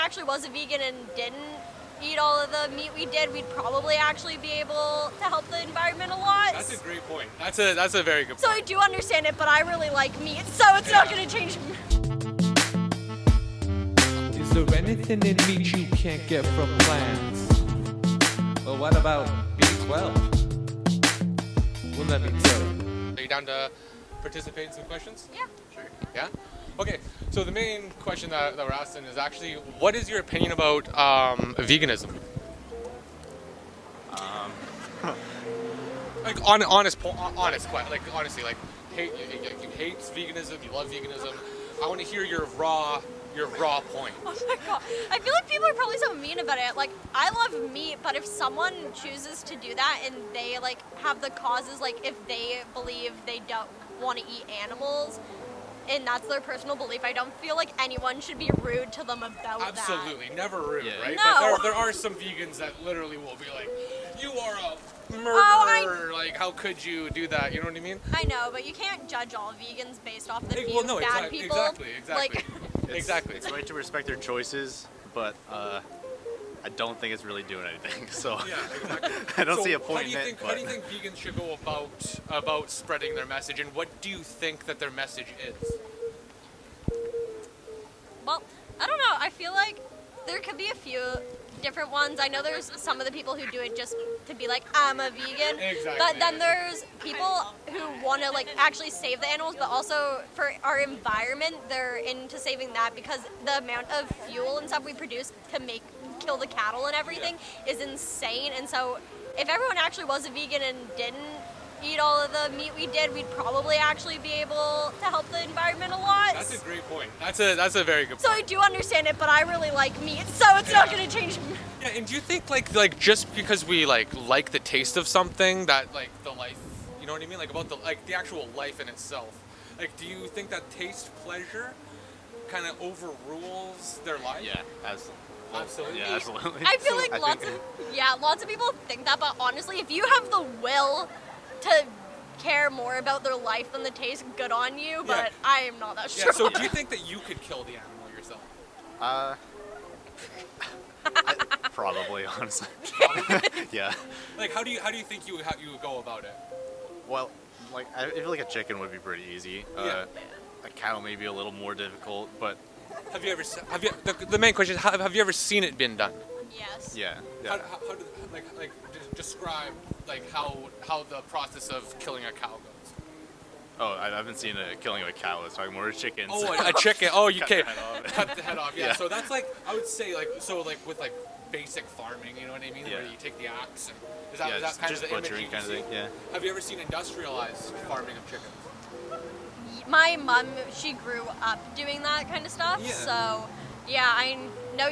actually was a vegan and didn't eat all of the meat we did, we'd probably actually be able to help the environment a lot. That's a great point. That's a very good point. So I do understand it, but I really like meat, so it's not going to change. Is there anything in meat you can't get from plants? Well, what about B12? Well, let me tell you. Are you down to participate in some questions? Yeah. Sure. Yeah? Okay, so the main question that we're asking is actually, what is your opinion about veganism? Like, honest question. Like, honestly, like, you hate veganism, you love veganism. I want to hear your raw point. Oh my god. I feel like people are probably so mean about it. Like, I love meat, but if someone chooses to do that and they, like, have the causes, like, if they believe they don't want to eat animals, and that's their personal belief, I don't feel like anyone should be rude to them about that. Absolutely, never rude, right? No. But there are some vegans that literally will be like, you are a murderer, like, how could you do that? You know what I mean? I know, but you can't judge all vegans based off the few Well, no, bad people. exactly. Like, Exactly. It's right to respect their choices, but I don't think it's really doing anything. So Yeah, exactly. I don't So see a point in how it. do you think vegans should go about spreading their message, and what do you think that their message is? well, I don't know. I feel like there could be a few different ones. I know there's some of the people who do it just to be like, I'm a vegan. Exactly. But then there's people who want to like actually save the animals, but also for our environment, they're into saving that because the amount of fuel and stuff we produce to kill the cattle and everything is insane. And so if everyone actually was a vegan and didn't eat all of the meat we did, we'd probably actually be able to help the environment a lot. That's a great point. That's a very good point. So I do understand it, but I really like meat, so it's not going to change. Yeah, and do you think like just because we like the taste of something that like the life, you know what I mean? Like about the actual life in itself. Like, do you think that taste pleasure kind of overrules their life? Yeah, absolutely. Yeah, absolutely. I feel like lots of people think that, but honestly, if you have the will to care more about their life than the taste, good on you, but Yeah. I am not that sure. Yeah. So do you think that you could kill the animal yourself? Probably, honestly. Yeah. Like, how do you think you would go about it? Well, like I feel like a chicken would be pretty easy. Yeah. A cow may be a little more difficult, but Have you the main question is have you ever seen it been done? Yes. yeah. How do describe like how the process of killing a cow goes? Oh, I haven't seen killing of a cow. I was talking more chickens. Oh, a chicken. Oh, you Cut can't the head off. cut the head off. Yeah. Yeah. So that's like I would say like with like basic farming. You know what I mean? Yeah. Where you take the axe and is Yeah, that kind just of the image butchering you kind of see? thing. Yeah. Have you ever seen industrialized farming of chickens? My mom, she grew up doing that kind of stuff, Yeah. so yeah, I know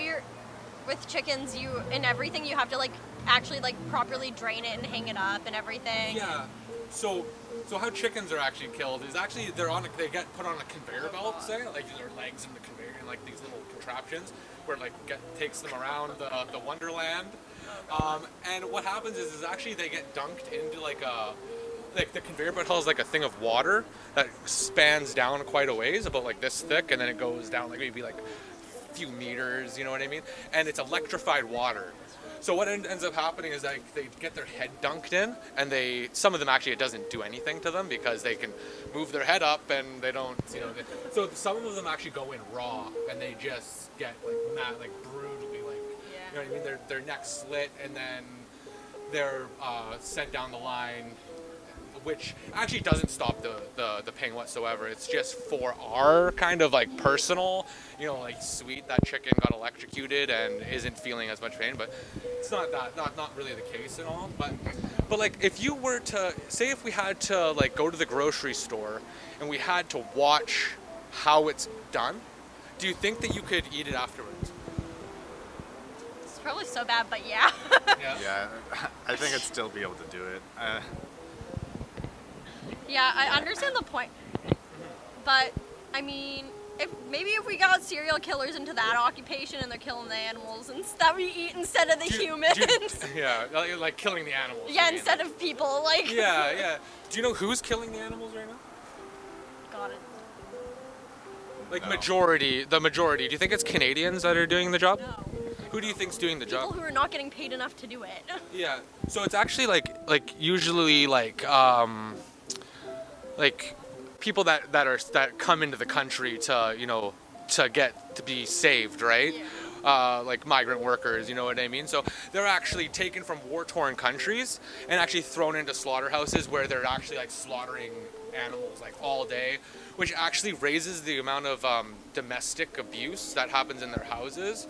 with chickens, and everything, you have to like actually like properly drain it and hang it up and everything. Yeah. So how chickens are actually killed is actually they get put on a conveyor belt, say, like their legs in the conveyor and like these little contraptions where it, like takes them around the wonderland. And what happens is actually they get dunked into like the conveyor belt has like a thing of water that spans down quite a ways, about like this thick, and then it goes down like maybe like a few meters, you know what I mean? And it's electrified water. So what ends up happening is like they get their head dunked in, and some of them actually it doesn't do anything to them because they can move their head up and they don't, you know. So some of them actually go in raw and they just get like brutally like, you know what I mean? Their neck slit and then they're sent down the line, which actually doesn't stop the pain whatsoever. It's just for our kind of like personal, you know, like sweet that chicken got electrocuted and isn't feeling as much pain, but it's not really the case at all. But like if you were to say if we had to like go to the grocery store and we had to watch how it's done, do you think that you could eat it afterwards? It's probably so bad, but yeah. Yeah, I think I'd still be able to do it. Yeah, I understand the point, but I mean, if we got serial killers into that occupation and they're killing the animals that we eat instead of the humans. Yeah, like killing the animals. Yeah, you mean. instead of people, like. Yeah. Do you know who's killing the animals right now? Got it. Like No. the majority. Do you think it's Canadians that are doing the job? No. Who do you think's doing the People job? who are not getting paid enough to do it. Yeah. So it's actually like usually like people that come into the country to to be saved, right? Like migrant workers, you know what I mean? So they're actually taken from war-torn countries and actually thrown into slaughterhouses where they're actually like slaughtering animals like all day, which actually raises the amount of domestic abuse that happens in their houses,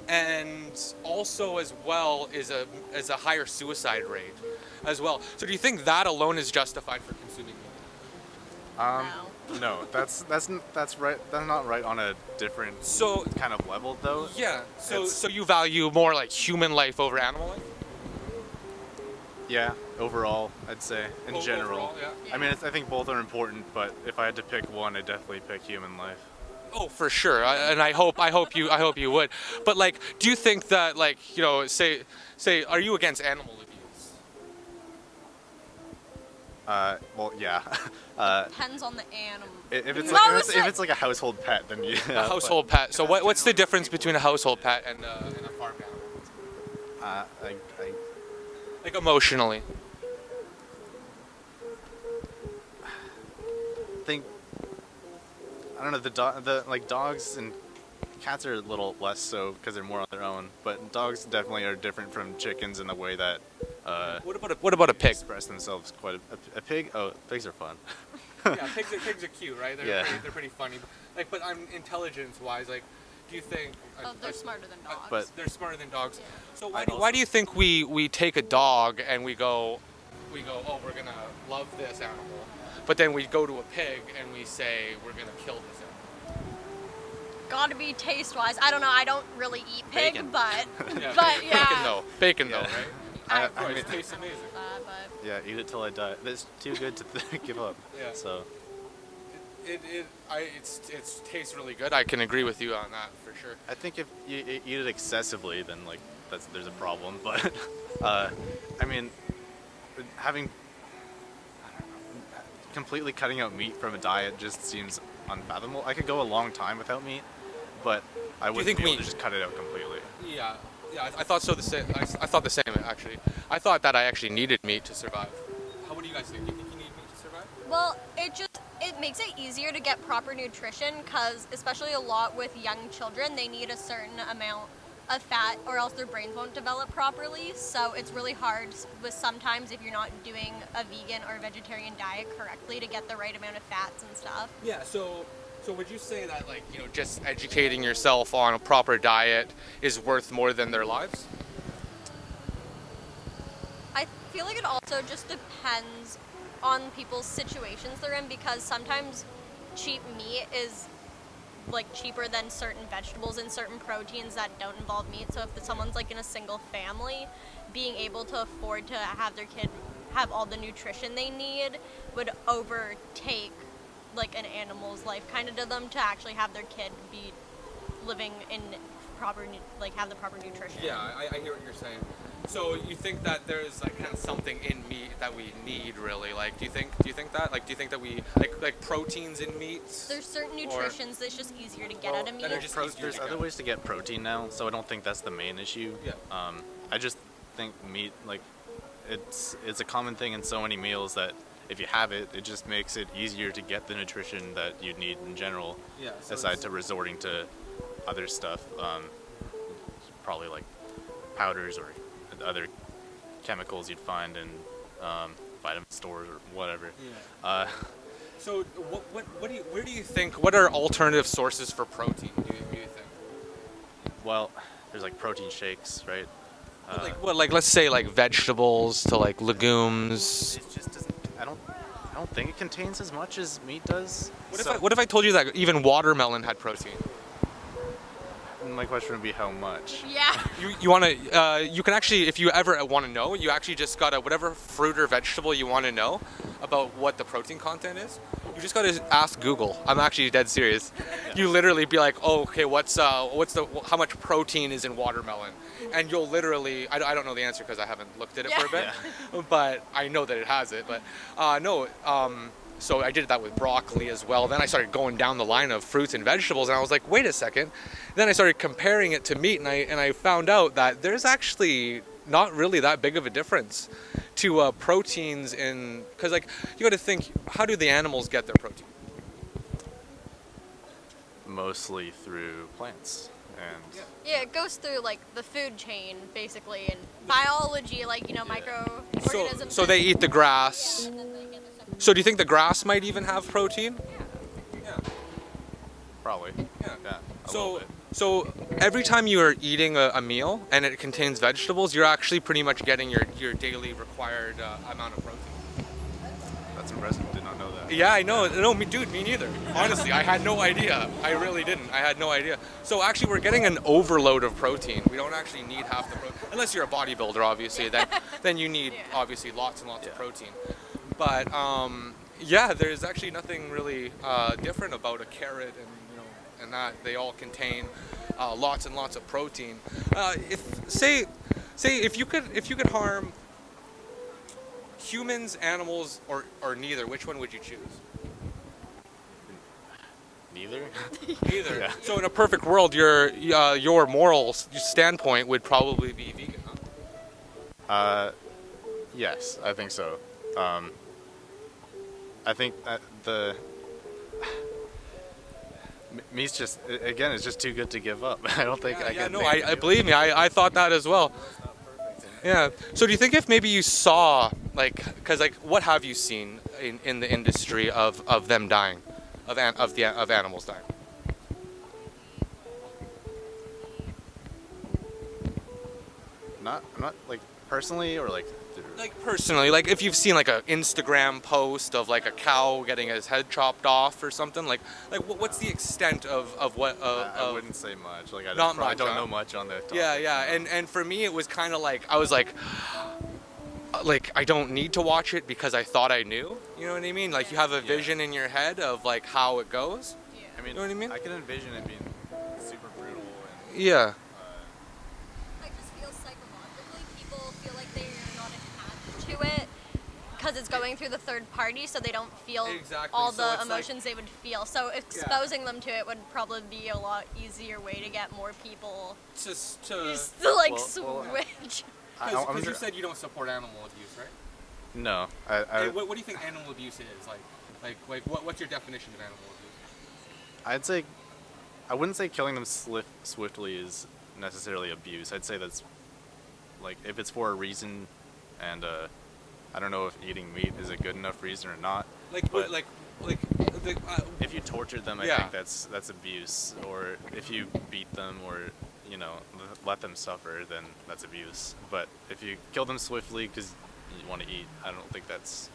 and also as well is a higher suicide rate as well. So do you think that alone is justified for consuming meat? No. No, that's right. That's not right on a different So kind of level though. yeah, so It's- so you value more like human life over animal life? Yeah, overall, I'd say in general. Overall, yeah. I mean, I think both are important, but if I had to pick one, I'd definitely pick human life. Oh, for sure, and I hope you would. But like, do you think that like say, are you against animal abuse? Well, yeah. Depends on the animal. If it's No, like it's if like- it's like a household pet, then yeah. A household pet. So what's the difference between a household pet and a farm animal? I Like emotionally. think I don't know the like dogs and cats are a little less so because they're more on their own, but dogs definitely are different from chickens in the way that What about a pig? express themselves quite a pig. Oh, pigs are fun. Yeah, pigs are cute, right? Yeah. They're pretty funny. Like, but intelligence wise, like, do you think? Oh, they're smarter than dogs. But- they're smarter than dogs. Yeah. So I'd why also- do you think we take a dog and we go, oh, we're gonna love this animal, but then we go to a pig and we say we're gonna kill this animal? Gotta be taste wise. I don't know. I don't really eat pig, Bacon. but Yeah, but yeah. bacon though, Yeah. right? I Of course, mean- it tastes amazing. But Yeah, eat it till I die. That's too good to give up. Yeah. So It tastes really good. I can agree with you on that for sure. I think if you eat it excessively, then like there's a problem. But I mean, having I don't know, completely cutting out meat from a diet just seems unfathomable. I could go a long time without meat, but I wouldn't think be able meat- to just cut it out completely. Yeah, I thought so. The same. I thought the same actually. I thought that I actually needed meat to survive. What do you guys think? Do you think you need meat to survive? well, it makes it easier to get proper nutrition because especially a lot with young children, they need a certain amount of fat or else their brains won't develop properly. So it's really hard with sometimes if you're not doing a vegan or vegetarian diet correctly to get the right amount of fats and stuff. Yeah. So would you say that like just educating yourself on a proper diet is worth more than their lives? I feel like it also just depends on people's situations they're in because sometimes cheap meat is like cheaper than certain vegetables and certain proteins that don't involve meat. So if someone's like in a single family, being able to afford to have their kid have all the nutrition they need would overtake like an animal's life kind of to them to actually have their kid be living in proper like have the proper nutrition. Yeah, I hear what you're saying. So you think that there's like kind of something in meat that we need really? Like, do you think that? Like, do you think that we like proteins in meats? There's certain nutritions that's just easier to get Well, out of meat. that are just easier There's to other get. ways to get protein now, so I don't think that's the main issue. Yeah. I just think meat, like, it's a common thing in so many meals that if you have it, it just makes it easier to get the nutrition that you need in general. Yeah, so aside it's- to resorting to other stuff, probably like powders or other chemicals you'd find in vitamin stores or whatever. Yeah. So where do you think? What are alternative sources for protein? Do you think? Well, there's like protein shakes, right? Like let's say like vegetables to like legumes. It just doesn't. I don't think it contains as much as meat does. What if I told you that even watermelon had protein? My question would be how much. Yeah. You want to, you can actually, if you ever want to know, you actually just gotta, whatever fruit or vegetable you want to know about what the protein content is, you just gotta ask Google. I'm actually dead serious. You literally be like, oh, okay, how much protein is in watermelon? And you'll literally, I don't know the answer because I haven't looked at it for a bit, but I know that it has it. But so I did that with broccoli as well. Then I started going down the line of fruits and vegetables, and I was like, wait a second. Then I started comparing it to meat, and I found out that there's actually not really that big of a difference to proteins in, because like you got to think, how do the animals get their protein? Mostly through plants and Yeah, it goes through like the food chain basically, and biology, like microorganisms. So they eat the grass. And then they get the stuff. So do you think the grass might even have protein? Yeah. probably. Yeah. A little bit. So every time you are eating a meal and it contains vegetables, you're actually pretty much getting your daily required amount of protein. That's impressive. Did not know that. Yeah, I know. No, me neither. Honestly, I had no idea. I really didn't. I had no idea. So actually, we're getting an overload of protein. We don't actually need half the protein, unless you're a bodybuilder, obviously. Then you need obviously lots and lots of protein. But yeah, there's actually nothing really different about a carrot and that they all contain lots and lots of protein. If you could harm humans, animals, or neither, which one would you choose? Neither. Neither. Yeah. So in a perfect world, your moral standpoint would probably be vegan, huh? Yes, I think so. I think meat's just, again, it's just too good to give up. I don't think I can. No, I believe me. I thought that as well. Yeah. So do you think if maybe you saw, because what have you seen in the industry of them dying, of animals dying? Not like personally or like. Like personally, like if you've seen like an Instagram post of like a cow getting his head chopped off or something, like what's the extent of what? I wouldn't say much. Like I Not probably much, don't huh? know much on that topic. Yeah. And for me, it was kind of like I was like I don't need to watch it because I thought I knew. You know what I mean? Like you have a vision in your head of like how it goes. I mean, You know what I mean? I can envision it being super brutal. And, Yeah. I just feel psychologically people feel like they're not attached to it because it's going through the third party, so they don't feel Exactly. all So the it's emotions they would feel. So exposing them to it would probably be a lot easier way to get more people Just to Well, switch. because you said you don't support animal abuse, right? No, Hey, what do you think animal abuse is? Like what's your definition of animal abuse? I'd say, I wouldn't say killing them swiftly is necessarily abuse. I'd say that's, like, if it's for a reason, and I don't know if eating meat is a good enough reason or not. If you tortured them, I think that's abuse. Or if you beat them, or let them suffer, then that's abuse. But if you kill them swiftly because you want to eat, I don't think that's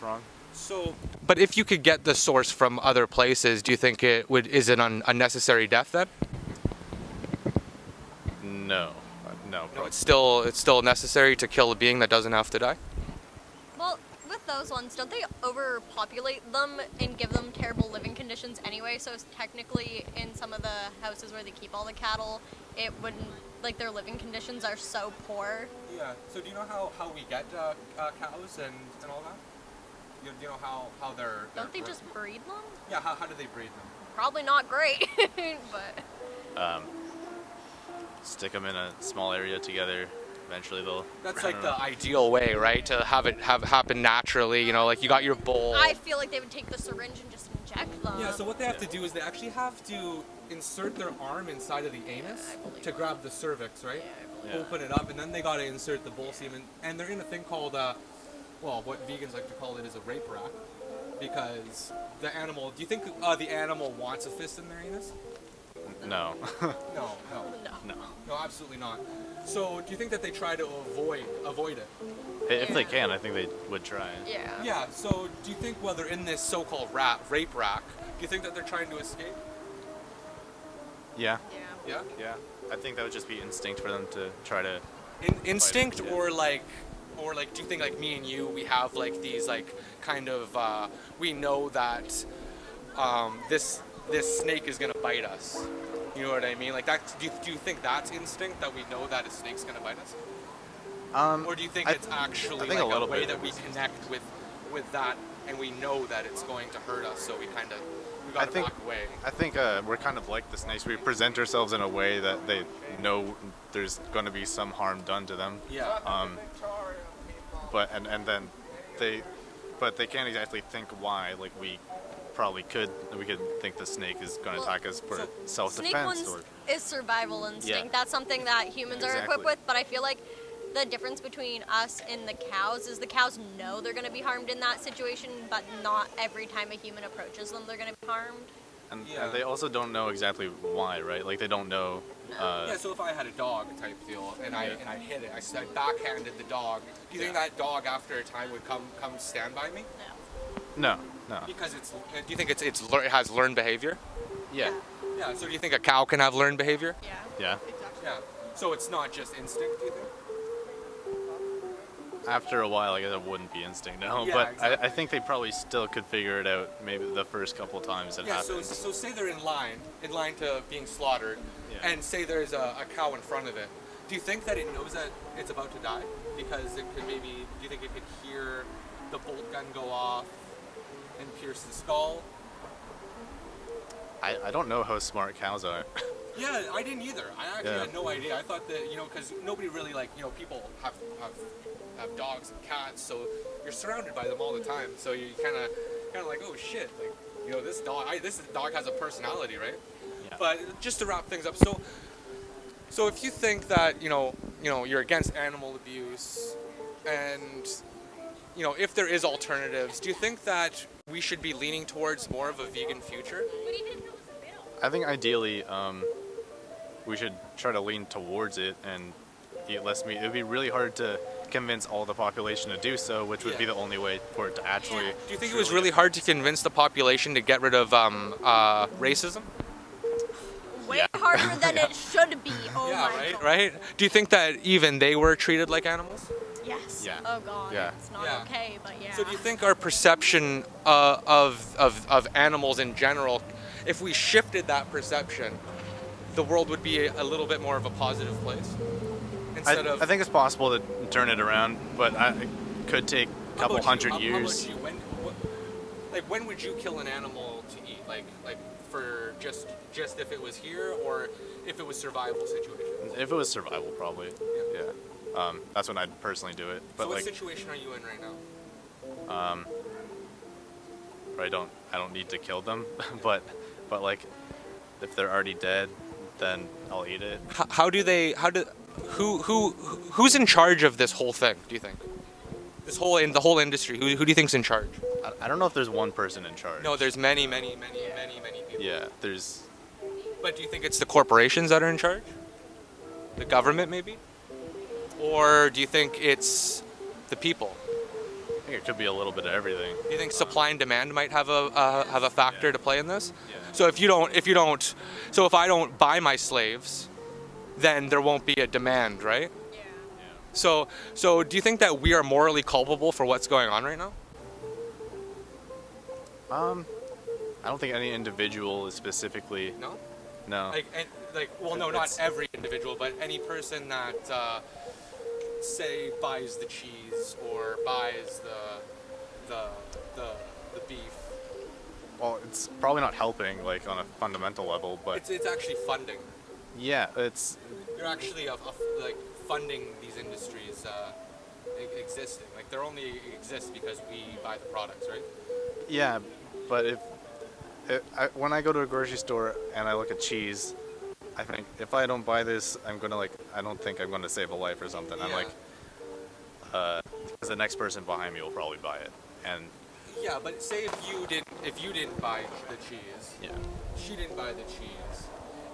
wrong. So, but if you could get the source from other places, do you think is it an unnecessary death then? No, No, it's still necessary to kill a being that doesn't have to die. Well, with those ones, don't they overpopulate them and give them terrible living conditions anyway? So it's technically in some of the houses where they keep all the cattle, it wouldn't, like their living conditions are so poor. Yeah. So do you know how we get cows and all that? Do you know how they're Don't they just breed them? Yeah. How do they breed them? Probably not great, but Stick them in a small area together. Eventually they'll. That's I like don't the know. ideal way, right? To have it happen naturally. Like you got your bull. I feel like they would take the syringe and just inject them. Yeah, so what they have to do is they actually have to insert their arm inside of the anus to grab the cervix, right? Yeah. Open it up, and then they got to insert the bull semen. And they're in a thing called, what vegans like to call it is a rape rack. Because the animal, do you think the animal wants a fist in their anus? No. No, absolutely not. So do you think that they try to avoid it? If they can, I think they would try. Yeah. Yeah, so do you think while they're in this so-called rape rack, do you think that they're trying to escape? Yeah. Yeah? Yeah. I think that would just be instinct for them to try to. Instinct, yeah. or like do you think like me and you, we have like these like kind of we know that this snake is gonna bite us. You know what I mean? Like that. Do you think that's instinct, that we know that a snake's gonna bite us? Or do you think it's actually I think like a a little way bit that we connect with that and we know that it's going to hurt us, so we I gotta think- back away. I think we're kind of like the snakes. We present ourselves in a way that they know there's going to be some harm done to them. Yeah. But and then they can't exactly think why. Like we could think the snake is going to attack us for Snake self-defense ones or is survival instinct. Yeah. That's something that humans are Exactly. equipped with, but I feel like the difference between us and the cows is the cows know they're going to be harmed in that situation, but not every time a human approaches them they're going to be harmed. and Yeah. they also don't know exactly why, right? Like they don't know. Yeah, so if I had a dog type deal and I hit it, I backhanded the dog, do you think that dog after a time would come stand by me? No. No. Because do you think it has learned behavior? Yeah. Yeah, so do you think a cow can have learned behavior? Yeah. Yeah. Yeah. So it's not just instinct, do you think? After a while, I guess it wouldn't be instinct, no. Yeah, but exactly. I think they probably still could figure it out. Maybe the first couple times it Yeah, so happens. say they're in line to being slaughtered, Yeah. and say there's a cow in front of it. Do you think that it knows that it's about to die? Because it could do you think it could hear the bolt gun go off and pierce the skull? I don't know how smart cows are. Yeah, I didn't either. I actually Yeah. had no idea. I thought that, because nobody really people have dogs and cats, so you're surrounded by them all the time. So you kind of like, oh shit, like, this dog has a personality, right? Yeah. But just to wrap things up, so if you think that you're against animal abuse, and if there is alternatives, do you think that we should be leaning towards more of a vegan future? I think ideally, we should try to lean towards it and eat less meat. It would be really hard to convince all the population to do so, which would be Yeah. the only way for it to actually. Do you think it was really hard to convince the population to get rid of racism? Way Yeah. harder than it should be. Oh my god. Right? Do you think that even they were treated like animals? Yes. Yeah. Oh god. Yeah. It's not Yeah. okay, but yeah. So do you think our perception of animals in general, if we shifted that perception, the world would be a little bit more of a positive place? Instead of I think it's possible to turn it around, but it could take a How couple about you? hundred How years. about you? When would you kill an animal to eat? Like for just if it was here, or if it was survival situation? If it was survival, probably. Yeah. That's when I'd personally do it. But So what like, situation are you in right now? I don't need to kill them, but like, if they're already dead, then I'll eat it. Who's in charge of this whole thing, do you think? The whole industry, who do you think's in charge? I don't know if there's one person in charge. No, there's many people. Yeah, there's. But do you think it's the corporations that are in charge? The government, maybe? Or do you think it's the people? I think it could be a little bit of everything. Do you think supply and demand might have a factor to play in this? Yeah. So if I don't buy my slaves, then there won't be a demand, right? Yeah. So do you think that we are morally culpable for what's going on right now? I don't think any individual is specifically. No? No. Not It's- every individual, but any person that, say, buys the cheese or buys the beef. Well, it's probably not helping, like, on a fundamental level, but It's actually funding. yeah, it's. You're actually funding these industries existing. Like, they only exist because we buy the products, right? Yeah, but when I go to a grocery store and I look at cheese, I think if I don't buy this, I don't think I'm gonna save a life or something. I'm Yeah. like, because the next person behind me will probably buy it, and Yeah, but say if you didn't buy the cheese, yeah, she didn't buy the cheese,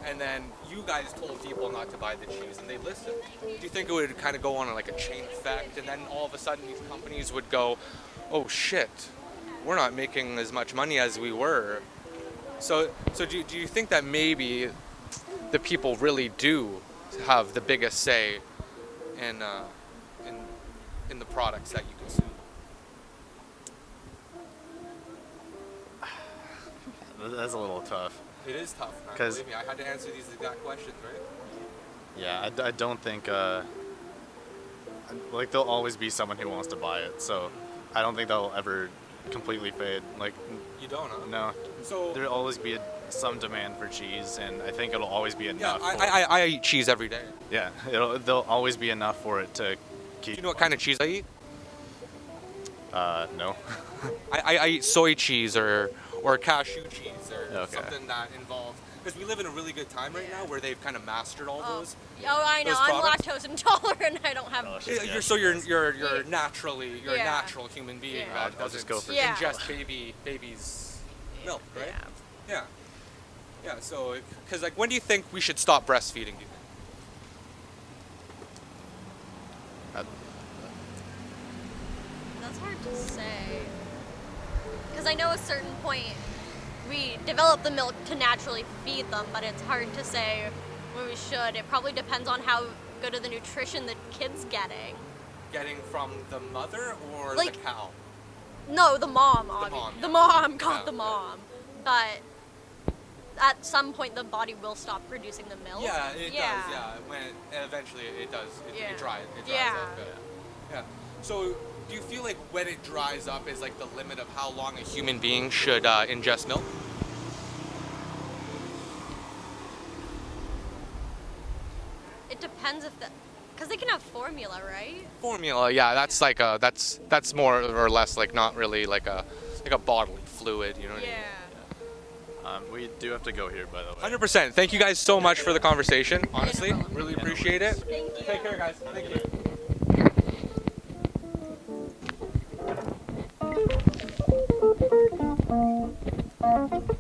and then you guys told people not to buy the cheese, and they listened. Do you think it would kind of go on like a chain effect, and then all of a sudden these companies would go, "Oh shit, we're not making as much money as we were." So do you think that maybe the people really do have the biggest say in the products that you consume? that's a little tough. It is tough, man. 'Cause- Believe me, I had to answer these exact questions, right? Yeah, I don't think like there'll always be someone who wants to buy it, so I don't think they'll ever completely fade. Like, You don't, huh? no. So There'll always be some demand for cheese, and I think it'll always be yeah, enough. I eat cheese every day. Yeah, there'll always be enough for it to Do keep. you know what kind of cheese I eat? No. I eat soy cheese or cashew cheese or Okay. something that involves, because we live in a really good time right now where they've kind of mastered all those. Oh, I know. those I'm products? lactose intolerant. I don't have. Oh, Yeah, Yeah, you're naturally a Yeah. natural human being Yeah. that I'll just doesn't go for Yeah. ingest baby's milk, right? Yeah. Yeah. So, because like, when do you think we should stop breastfeeding? Do you think? That's hard to say. Because I know a certain point we develop the milk to naturally feed them, but it's hard to say when we should. It probably depends on how good of the nutrition the kid's getting. Getting from the mother or Like- the cow? No, the mom, mom, obviously. yeah. The mom, God, Yeah, the yeah. mom. But at some point, the body will stop producing the milk. Yeah, it does. Yeah, when eventually it does. It Yeah. dries. It dries Yeah. up. Yeah. So, do you feel like when it dries up is like the limit of how long a human being should ingest milk? It depends if the, because they can have formula, right? Formula, yeah, that's like a that's more or less like not really like a bodily fluid, you know what I mean? We do have to go here, by the way. 100%. Thank you guys so much for the conversation. Honestly, no problem. really appreciate it. Thank you. Take care, guys. Thank you.